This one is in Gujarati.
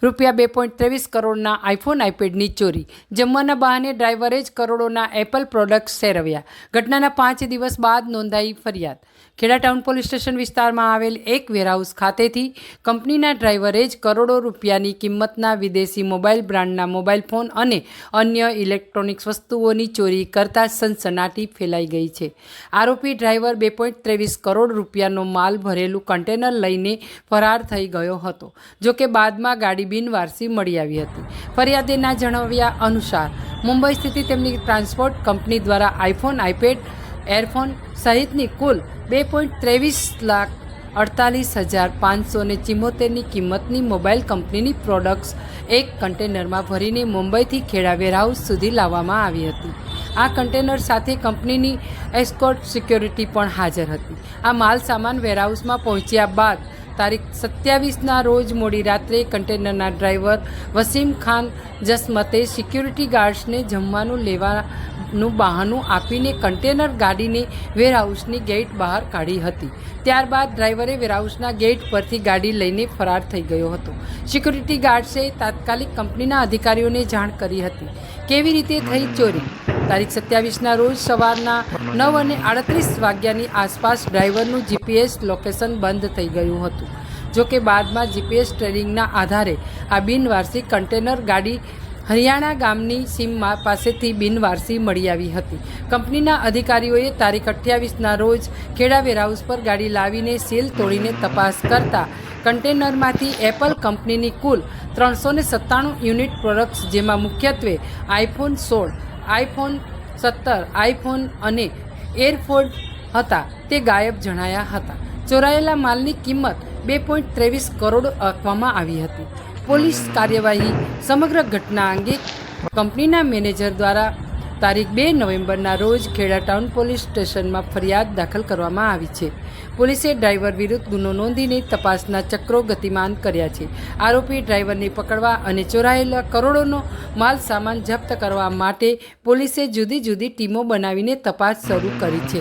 રૂપિયા 2.23 કરોડના આઈફોન આઈપેડની ચોરી. જમવાના બહાને ડ્રાઈવરે જ કરોડોના એપલ પ્રોડક્ટ્સ સેરવ્યા. ઘટનાના 5 દિવસ બાદ નોંધાઈ ફરિયાદ. ખેડા ટાઉન પોલીસ સ્ટેશન વિસ્તારમાં આવેલ એક વેરહાઉસ ખાતેથી કંપનીના ડ્રાઈવરે જ કરોડો રૂપિયાની કિંમતના વિદેશી મોબાઈલ બ્રાન્ડના મોબાઈલ ફોન અને અન્ય ઇલેક્ટ્રોનિક્સ વસ્તુઓની ચોરી કરતા સનસનાટી ફેલાઈ ગઈ છે. આરોપી ડ્રાઈવર 2.23 કરોડ રૂપિયાનો માલ ભરેલું કન્ટેનર લઈને ફરાર થઈ ગયો હતો. જોકે બાદમાં ગાડી બિનવારસી મળી આવી હતી. ફરિયાદીના જણાવ્યા અનુસાર મુંબઈ સ્થિત તેમની ટ્રાન્સપોર્ટ કંપની દ્વારા આઈફોન, આઈપેડ, એરફોન સહિતની કુલ 2.23,48,574ની કિંમતની મોબાઈલ કંપનીની પ્રોડક્ટ્સ એક કન્ટેનરમાં ભરીને મુંબઈથી ખેડા વેરહાઉસ સુધી લાવવામાં આવી હતી. આ કન્ટેનર સાથે કંપનીની એસ્કોર્ટ સિક્યોરિટી પણ હાજર હતી. આ માલ સામાન વેરહાઉસમાં પહોંચ્યા બાદ તારીખ 27ના રોજ મોડી રાત્રે કન્ટેનરના ડ્રાઈવર વસીમ ખાન જસમતે સિક્યુરિટી ગાર્ડ્સને જમવાનું લેવાનું બહાનું આપીને કન્ટેનર ગાડીને વેરહાઉસની ગેટ બહાર કાઢી હતી. ત્યારબાદ ડ્રાઈવરે વેરહાઉસના ગેટ પરથી ગાડી લઈને ફરાર થઈ ગયો હતો. સિક્યુરિટી ગાર્ડ્સે તાત્કાલિક કંપનીના અધિકારીઓને જાણ કરી હતી. કેવી રીતે થઈ ચોરી? તારીખ 27ના રોજ સવારના 9:38 વાગ્યાની આસપાસ ડ્રાઈવરનું જીપીએસ લોકેશન બંધ થઈ ગયું હતું. જોકે બાદમાં જીપીએસ ટ્રેકિંગના આધારે આ બિનવારસી કન્ટેનર ગાડી હરિયાણા ગામની સીમા પાસેથી બિનવારસી મળી આવી હતી. કંપનીના અધિકારીઓએ તારીખ 28ના રોજ ખેડા વેરહાઉસ પર ગાડી લાવીને સીલ તોડીને તપાસ કરતા કન્ટેનરમાંથી એપલ કંપનીની કુલ 397 યુનિટ પ્રોડક્ટ્સ, જેમાં મુખ્યત્વે આઈફોન 16, આઈફોન 17, આઈફોન અને એરફોન હતા, તે ગાયબ જણાયા હતા. ચોરાયેલા માલની કિંમત 2.23 કરોડ આંકવામાં આવી હતી. પોલીસ કાર્યવાહી સમગ્ર ઘટના અંગે કંપનીના મેનેજર દ્વારા તારીખ 2 નવેમ્બરના રોજ ખેડા ટાઉન પોલીસ સ્ટેશનમાં ફરિયાદ દાખલ કરવામાં આવી છે. પોલીસે ડ્રાઈવર વિરુદ્ધ ગુનો નોંધીને તપાસના ચક્રો ગતિમાન કર્યા છે. આરોપી ડ્રાઈવરને પકડવા અને ચોરાયેલા કરોડોનો માલ સામાન જપ્ત કરવા માટે પોલીસે જુદી જુદી ટીમો બનાવીને તપાસ શરૂ કરી છે.